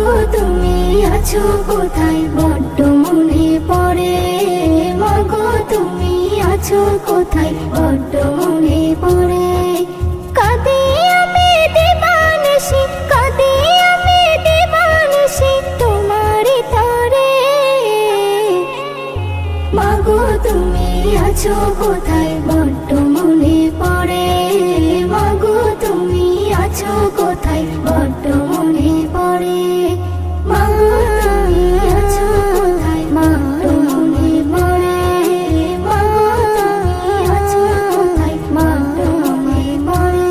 মাগো তুমি আছো কোথায় বড্ড মনে পড়ে, মাগো তুমি আছো কোথায় বড্ড মনে পড়ে। কাঁদি আমি দিবানিশি, কাঁদি আমি দিবানিশি তোমারই তরে। মাগো তুমি আছো কোথায় বড্ড মনে পড়ে, মাগো তুমি আছো কোথায় বড্ড মনে পড়ে। মাগো তুমি আছো কোথায় বড্ড মনে পড়ে, মাগো তুমি আছো কোথায় বড্ড মনে পড়ে।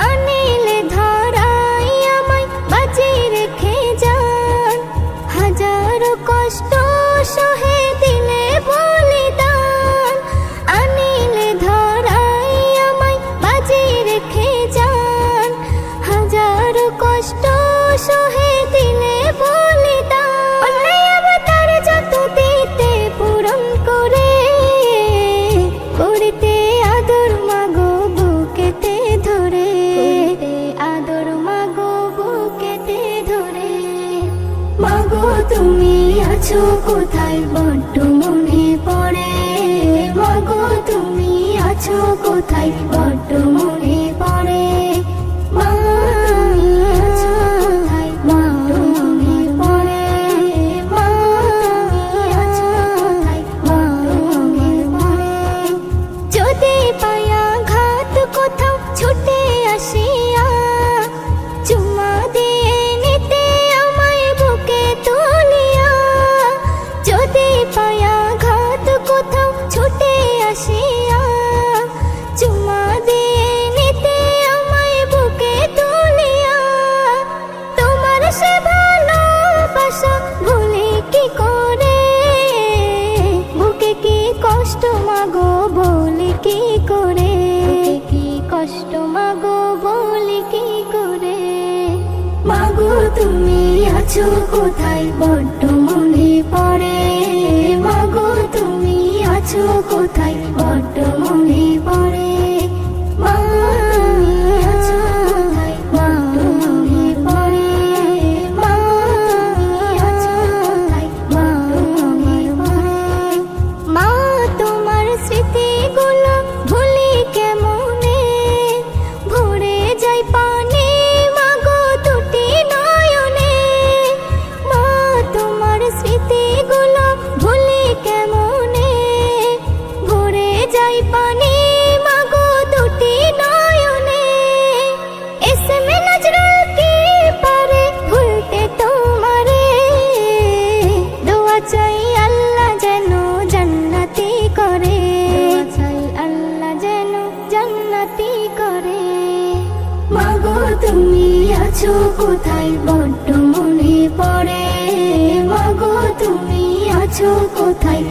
অনিল ধারাই আমায় বাঁচিয়ে রেখে যান, হাজারো কষ্ট সহে দিলে বলিদান। অনিল ধারাই আমায় বাঁচিয়ে রেখে যান, হাজারো কষ্ট সহে দিলে বলিদান। অন্যায় অবতার যত দিতে পূরণ করে, করিতে আদর মাগো বুকেতে ধরে, আদর মাগো বুকেতে ধরে। মাগো তুমি আছো কোথায় বড্ড মনে পড়ে, মাগো তুমি আছো কোথায় বড্ড মনে পড়ে। মাগো তুমি আছো কোথায় বড্ড মনে পড়ে, মাগো তুমি আছো কোথায় বড্ড মনে পড়ে। যদি পায়া ঘাত কোথাও ছুটে আসিয়া, চুমা দিয়ে নিতে আমায় বুকে তুলিয়া। যদি পায়া ঘাত কোথাও ছুটে আসিয়া, চুমা দিয়ে নিতে আমায় বুকে তুলিয়া। তোমার সে ভালোবাসা ভুলে কি করে, বুকে কি কষ্ট মাগো বলি কি করে, কি কষ্ট মাগো বলি কি করে। মাগো তুমি আছো কোথায় বড্ড মনে পড়ে, মাগো তুমি আছো কোথায় বড্ড মনে পড়ে। মাগো তুমি আছো কোথায় বড্ড মনে পড়ে, মাগো তুমি আছো কোথায় বড্ড মনে পড়ে। মা তোমার স্মৃতিগুলো ভুলি কেমনে, ভরে যায় পানি মাগো দুটি নয়নে। মা তোমার স্মৃতিগুলো ভুলি কেমনে, ভরে যায় পানি মাগো দুটি নয়নে। এসমে নজরুল কি পারে ভুলতে তোমারে, দোয়া চাই আল্লাহ যেন জান্নাতি করে, দোয়া চাই আল্লাহ যেন জান্নাতি করে। মাগো তুমি আছো কোথায় বড্ড মনে পড়ে, মাগো তুমি আছো কোথায়।